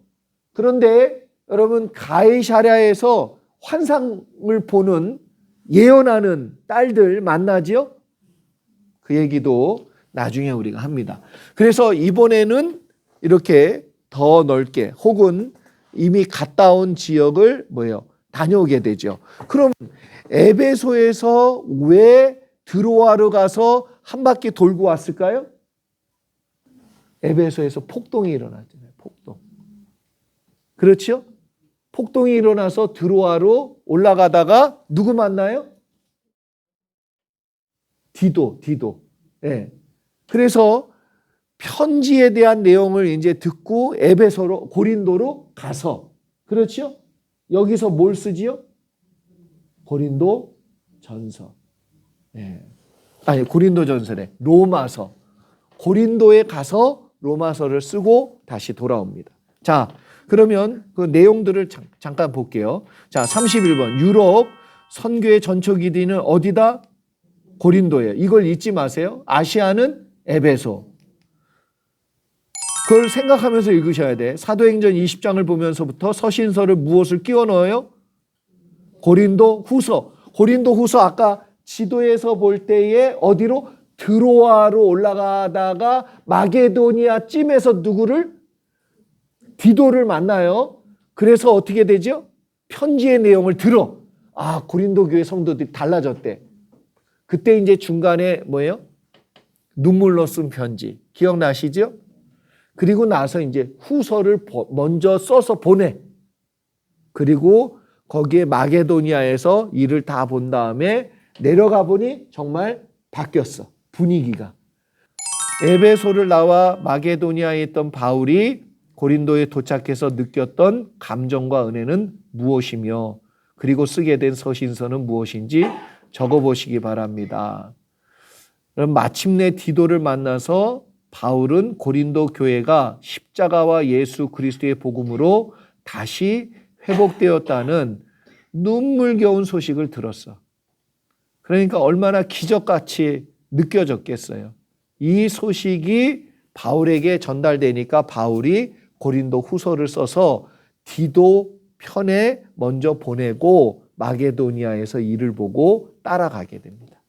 그런데 여러분 가이사랴에서 환상을 보는 예언하는 딸들 만나지요? 그 얘기도 나중에 우리가 합니다. 그래서 이번에는 이렇게 더 넓게 혹은 이미 갔다 온 지역을 다녀오게 되죠. 그럼 에베소에서 왜 드로아로 가서 한 바퀴 돌고 왔을까요? 에베소에서 폭동이 일어났잖아요. 폭동. 그렇죠? 폭동이 일어나서 드로아로 올라가다가 누구 만나요? 디도. 예. 그래서 편지에 대한 내용을 이제 듣고 에베소로 고린도로 가서, 그렇죠? 여기서 뭘 쓰지요? 고린도 전서. 예. 아니, 고린도 전서래. 로마서. 고린도에 가서 로마서를 쓰고 다시 돌아옵니다. 자, 그러면 그 내용들을 잠깐 볼게요. 자, 31번. 유럽 선교의 전초 기디는 어디다? 고린도예요. 이걸 잊지 마세요. 아시아는 에베소. 그걸 생각하면서 읽으셔야 돼. 사도행전 20장을 보면서부터 서신서를 무엇을 끼워 넣어요? 고린도 후서. 고린도 후서 아까 지도에서 볼 때에 어디로? 드로아로 올라가다가 마게도니아 찜에서 누구를? 디도를 만나요. 그래서 어떻게 되죠? 편지의 내용을 들어. 아, 고린도 교회 성도들이 달라졌대. 그때 이제 중간에 뭐예요? 눈물로 쓴 편지. 기억나시죠? 그리고 나서 이제 후서를 먼저 써서 보내. 그리고 거기에 마게도니아에서 일을 다 본 다음에 내려가 보니 정말 바뀌었어. 분위기가. 에베소를 나와 마게도니아에 있던 바울이 고린도에 도착해서 느꼈던 감정과 은혜는 무엇이며 그리고 쓰게 된 서신서는 무엇인지 적어보시기 바랍니다. 그럼 마침내 디도를 만나서 바울은 고린도 교회가 십자가와 예수 그리스도의 복음으로 다시 회복되었다는 눈물겨운 소식을 들었어. 그러니까 얼마나 기적같이 느껴졌겠어요. 이 소식이 바울에게 전달되니까 바울이 고린도 후서를 써서 디도 편에 먼저 보내고 마게도니아에서 일을 보고 따라가게 됩니다.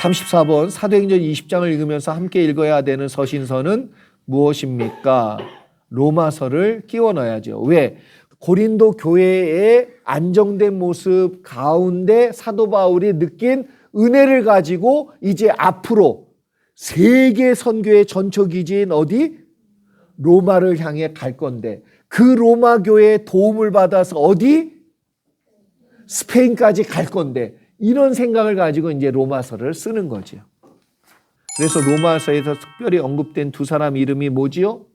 34번 사도행전 20장을 읽으면서 함께 읽어야 되는 서신서는 무엇입니까? 로마서를 끼워 넣어야죠. 왜? 고린도 교회의 안정된 모습 가운데 사도 바울이 느낀 은혜를 가지고 이제 앞으로 세계 선교의 전초기지인 어디? 로마를 향해 갈 건데 그 로마 교회의 도움을 받아서 어디? 스페인까지 갈 건데 이런 생각을 가지고 이제 로마서를 쓰는 거죠. 그래서 로마서에서 특별히 언급된 두 사람 이름이 뭐지요?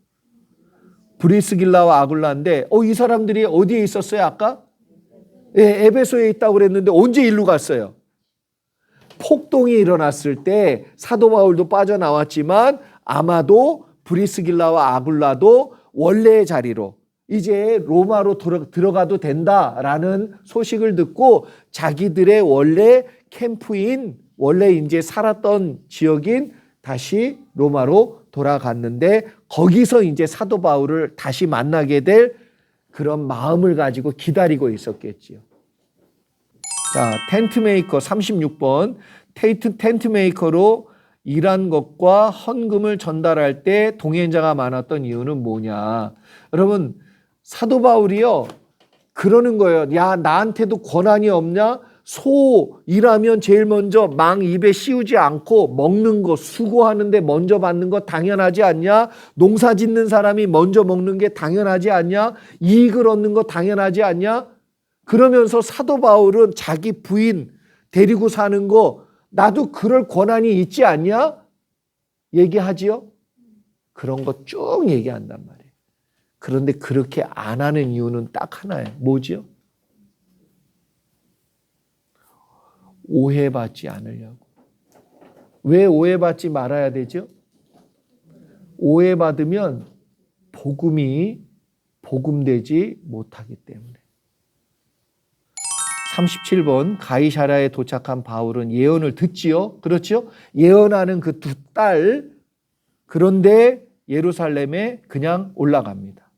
브리스길라와 아굴라인데 이 사람들이 어디에 있었어요 아까? 예, 에베소에 있다고 그랬는데 언제 일로 갔어요? 폭동이 일어났을 때 사도 바울도 빠져나왔지만 아마도 브리스길라와 아굴라도 원래의 자리로 이제 로마로 들어가도 된다라는 소식을 듣고 자기들의 원래 캠프인 원래 이제 살았던 지역인 다시 로마로 돌아갔는데 거기서 이제 사도 바울을 다시 만나게 될 그런 마음을 가지고 기다리고 있었겠지요. 자, 텐트메이커 36번. 텐트메이커로 일한 것과 헌금을 전달할 때 동행자가 많았던 이유는 뭐냐? 여러분, 사도 바울이요. 그러는 거예요. 야, 나한테도 권한이 없냐? 소 일하면 제일 먼저 망 입에 씌우지 않고 먹는 거 수고하는데 먼저 받는 거 당연하지 않냐? 농사 짓는 사람이 먼저 먹는 게 당연하지 않냐? 이익을 얻는 거 당연하지 않냐? 그러면서 사도 바울은 자기 부인 데리고 사는 거 나도 그럴 권한이 있지 않냐? 얘기하지요? 그런 거 쭉 얘기한단 말이에요. 그런데 그렇게 안 하는 이유는 딱 하나예요. 뭐지요? 오해받지 않으려고. 왜 오해받지 말아야 되죠? 오해받으면 복음이 복음되지 못하기 때문에. 37번 가이사랴에 도착한 바울은 예언을 듣지요. 그렇죠? 예언하는 그 두 딸 그런데 예루살렘에 그냥 올라갑니다.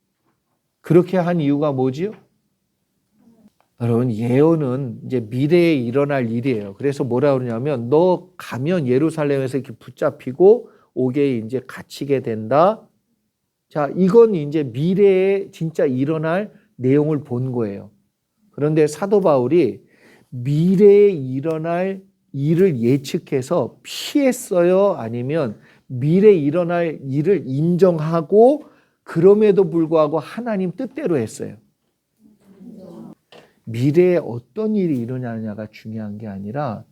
그렇게 한 이유가 뭐지요? 여러분 예언은 이제 미래에 일어날 일이에요. 그래서 뭐라 그러냐면 너 가면 예루살렘에서 이렇게 붙잡히고 옥에 이제 갇히게 된다. 자, 이건 이제 미래에 진짜 일어날 내용을 본 거예요. 그런데 사도 바울이 미래에 일어날 일을 예측해서 피했어요? 아니면 미래에 일어날 일을 인정하고 그럼에도 불구하고 하나님 뜻대로 했어요? 미래에 어떤 일이 일어나냐가 중요한 게 아니라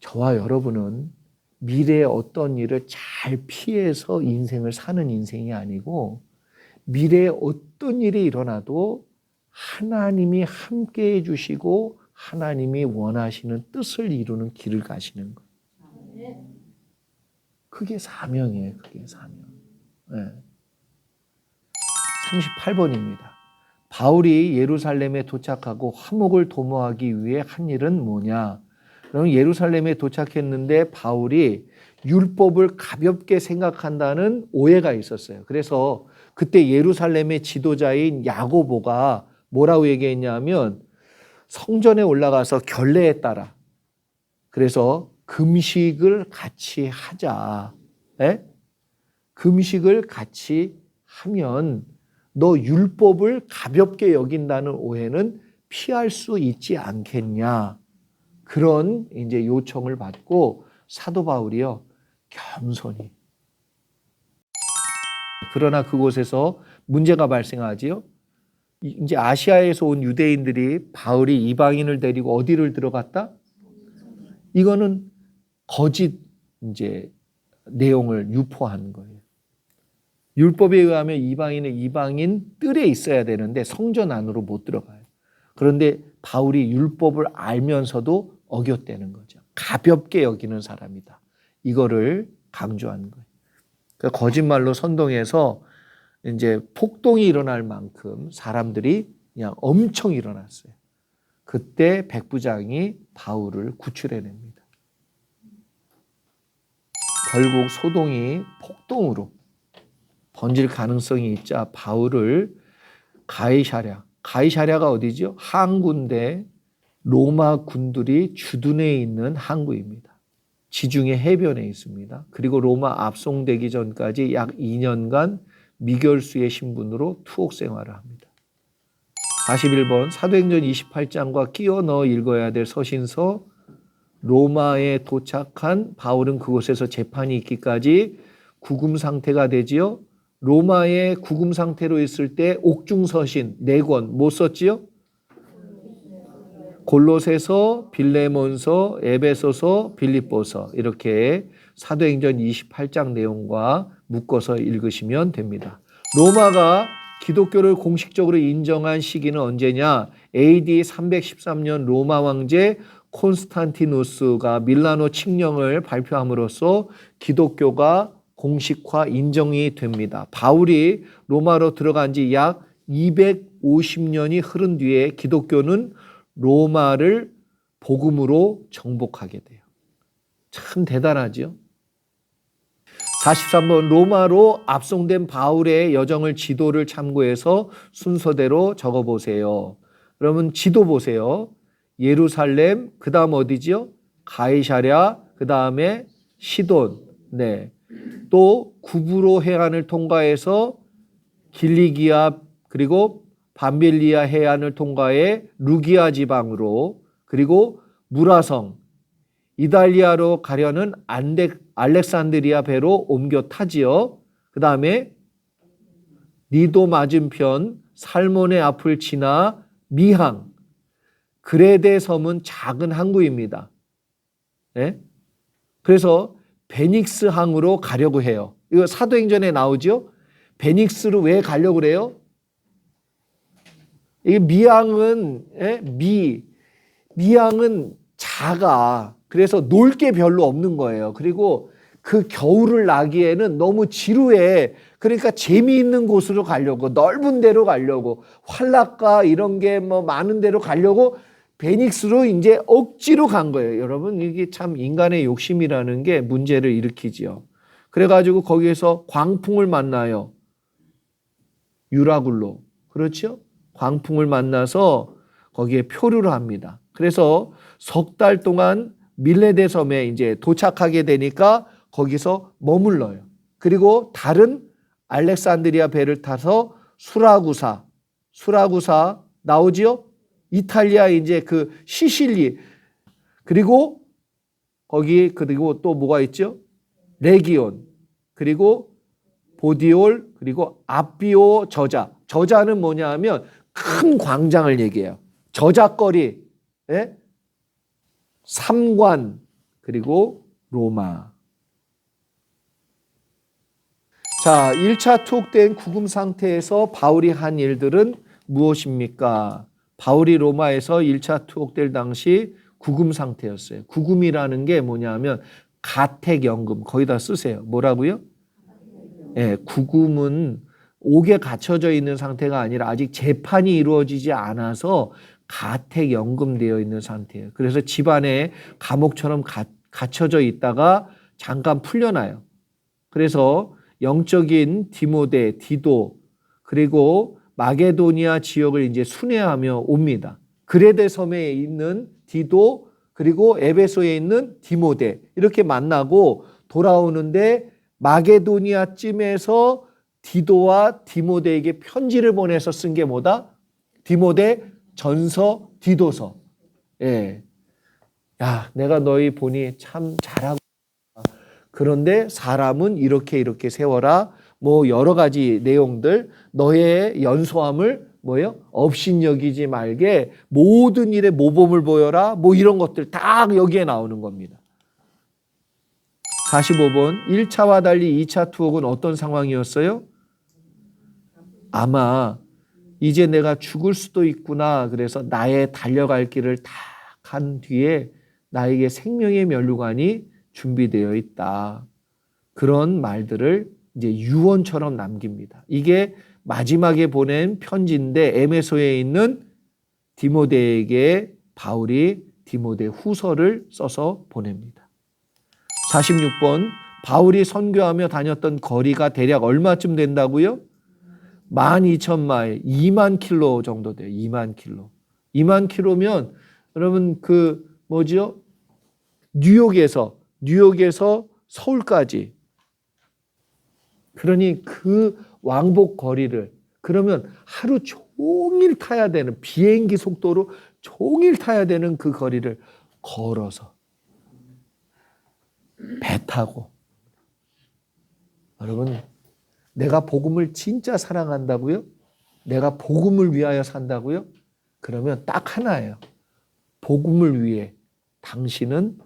저와 여러분은 미래에 어떤 일을 잘 피해서 인생을 사는 인생이 아니고 미래에 어떤 일이 일어나도 하나님이 함께 해주시고 하나님이 원하시는 뜻을 이루는 길을 가시는 거예요. 그게 사명이에요. 그게 사명. 네. 38번입니다. 바울이 예루살렘에 도착하고 화목을 도모하기 위해 한 일은 뭐냐? 그럼 예루살렘에 도착했는데 바울이 율법을 가볍게 생각한다는 오해가 있었어요. 그래서 그때 예루살렘의 지도자인 야고보가 뭐라고 얘기했냐면 성전에 올라가서 결례에 따라 그래서 금식을 같이 하자. 에? 금식을 같이 하면 너 율법을 가볍게 여긴다는 오해는 피할 수 있지 않겠냐. 그런 이제 요청을 받고 사도 바울이요. 겸손히. 그러나 그곳에서 문제가 발생하지요. 이제 아시아에서 온 유대인들이 바울이 이방인을 데리고 어디를 들어갔다? 이거는 거짓 이제 내용을 유포한 거예요. 율법에 의하면 이방인은 이방인 뜰에 있어야 되는데 성전 안으로 못 들어가요. 그런데 바울이 율법을 알면서도 어겼다는 거죠. 가볍게 여기는 사람이다. 이거를 강조하는 거예요. 그러니까 거짓말로 선동해서 이제 폭동이 일어날 만큼 사람들이 그냥 엄청 일어났어요. 그때 백부장이 바울을 구출해냅니다. 결국 소동이 폭동으로 번질 가능성이 있자 바울을 가이사랴가 어디죠? 항구인데 로마 군들이 주둔해 있는 항구입니다. 지중해 해변에 있습니다. 그리고 로마 압송되기 전까지 약 2년간 미결수의 신분으로 투옥 생활을 합니다. 41번 사도행전 28장과 끼워 넣어 읽어야 될 서신서. 로마에 도착한 바울은 그곳에서 재판이 있기까지 구금 상태가 되지요. 로마에 구금 상태로 있을 때 옥중서신 4권 뭐 썼지요? 골로새서, 빌레몬서, 에베소서, 빌립보서 이렇게 사도행전 28장 내용과 묶어서 읽으시면 됩니다. 로마가 기독교를 공식적으로 인정한 시기는 언제냐? AD 313년 로마 왕제 콘스탄티누스가 밀라노 칙령을 발표함으로써 기독교가 공식화 인정이 됩니다. 바울이 로마로 들어간 지 약 250년이 흐른 뒤에 기독교는 로마를 복음으로 정복하게 돼요. 참 대단하죠. 43번 로마로 압송된 바울의 여정을 지도를 참고해서 순서대로 적어보세요. 그러면 지도 보세요. 예루살렘, 그 다음 어디죠? 가이사랴, 그 다음에 시돈. 네. 또 구브로 해안을 통과해서 길리기아 그리고 밤빌리아 해안을 통과해 루기아 지방으로, 그리고 무라성, 이달리아로 가려는 알렉산드리아 배로 옮겨 타지요. 그 다음에 니도 맞은편 살몬의 앞을 지나 미항, 그레데 섬은 작은 항구입니다. 네? 그래서 베닉스 항으로 가려고 해요. 이거 사도행전에 나오죠? 베닉스로 왜 가려고 그래요? 이게 미항은 미항은 작아. 그래서 놀 게 별로 없는 거예요. 그리고 그 겨울을 나기에는 너무 지루해. 그러니까 재미있는 곳으로 가려고, 넓은 데로 가려고, 환락가 이런 게 뭐 많은 데로 가려고 베닉스로 이제 억지로 간 거예요. 여러분, 이게 참 인간의 욕심이라는 게 문제를 일으키지요. 그래가지고 거기에서 광풍을 만나요. 유라굴로. 그렇죠? 광풍을 만나서 거기에 표류를 합니다. 그래서 석 달 동안 밀레데 섬에 이제 도착하게 되니까 거기서 머물러요. 그리고 다른 알렉산드리아 배를 타서 수라구사 나오지요? 이탈리아 이제 그 시실리, 그리고 거기 그리고 또 뭐가 있죠? 레기온, 그리고 보디올, 그리고 아비오 저자는 뭐냐 하면 큰 광장을 얘기해요. 저작거리, 예? 삼관, 그리고 로마. 자, 1차 투옥된 구금 상태에서 바울이 한 일들은 무엇입니까? 바울이 로마에서 1차 투옥될 당시 구금 상태였어요. 구금이라는 게 뭐냐 하면 가택연금, 거기다 쓰세요. 뭐라고요? 예, 구금은 옥에 갇혀져 있는 상태가 아니라 아직 재판이 이루어지지 않아서 가택연금되어 있는 상태예요. 그래서 집안에 감옥처럼 갇혀져 있다가 잠깐 풀려나요. 그래서 영적인 디모데, 디도, 그리고 마게도니아 지역을 이제 순회하며 옵니다. 그레데 섬에 있는 디도, 그리고 에베소에 있는 디모데 이렇게 만나고 돌아오는데 마게도니아쯤에서 디도와 디모데에게 편지를 보내서 쓴 게 뭐다? 디모데 전서, 디도서. 예. 야, 내가 너희 보니 참 잘하고, 그런데 사람은 이렇게 세워라. 뭐 여러 가지 내용들, 너의 연소함을 뭐예요? 업신여기지 말게 모든 일에 모범을 보여라. 뭐 이런 것들 다 여기에 나오는 겁니다. 45번 1차와 달리 2차 투옥은 어떤 상황이었어요? 아마 이제 내가 죽을 수도 있구나. 그래서 나의 달려갈 길을 다 간 뒤에 나에게 생명의 면류관이 준비되어 있다. 그런 말들을 이제 유언처럼 남깁니다. 이게 마지막에 보낸 편지인데 에베소에 있는 디모데에게 바울이 디모데 후서를 써서 보냅니다. 46번 바울이 선교하며 다녔던 거리가 대략 얼마쯤 된다고요? 12,000마일, 2만 킬로 정도 돼요. 2만 킬로. 2만 킬로면 여러분 그 뭐죠? 뉴욕에서 서울까지. 그러니 그 왕복 거리를 그러면 하루 종일 타야 되는, 비행기 속도로 종일 타야 되는 그 거리를 걸어서, 배 타고. 여러분, 내가 복음을 진짜 사랑한다고요? 내가 복음을 위하여 산다고요? 그러면 딱 하나예요. 복음을 위해 당신은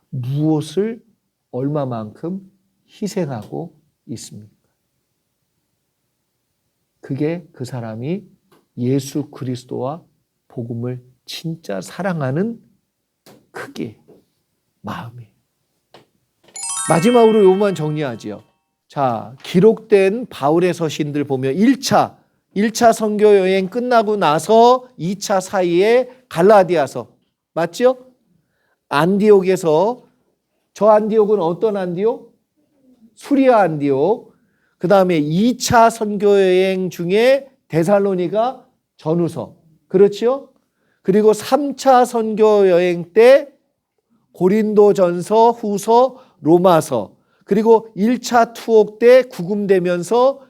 무엇을 얼마만큼 희생하고 있습니까? 그게 그 사람이 예수 그리스도와 복음을 진짜 사랑하는 크기, 마음이에요. 마지막으로 요만 정리하지요. 자, 기록된 바울의 서신들 보면 1차 선교 여행 끝나고 나서 2차 사이에 갈라디아서, 맞죠? 안디옥에서, 저 안디옥은 어떤 안디옥? 수리아 안디옥. 그 다음에 2차 선교 여행 중에 데살로니가 전후서, 그렇죠? 그리고 3차 선교 여행 때 고린도전서, 후서, 로마서, 그리고 1차 투옥 때 구금되면서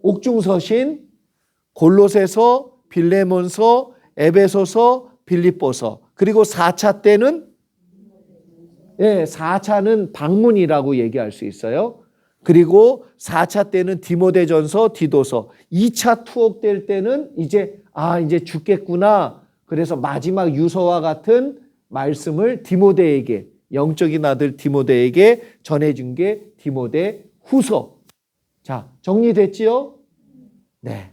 옥중서신, 골로새서, 빌레몬서, 에베소서, 빌립보서, 그리고 4차 때는 4차는 방문이라고 얘기할 수 있어요. 그리고 4차 때는 디모데전서, 디도서, 2차 투옥될 때는 이제 죽겠구나. 그래서 마지막 유서와 같은 말씀을 디모데에게, 영적인 아들 디모데에게 전해준 게 디모데 후서. 자, 정리됐지요? 네.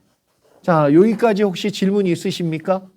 자, 여기까지 혹시 질문이 있으십니까?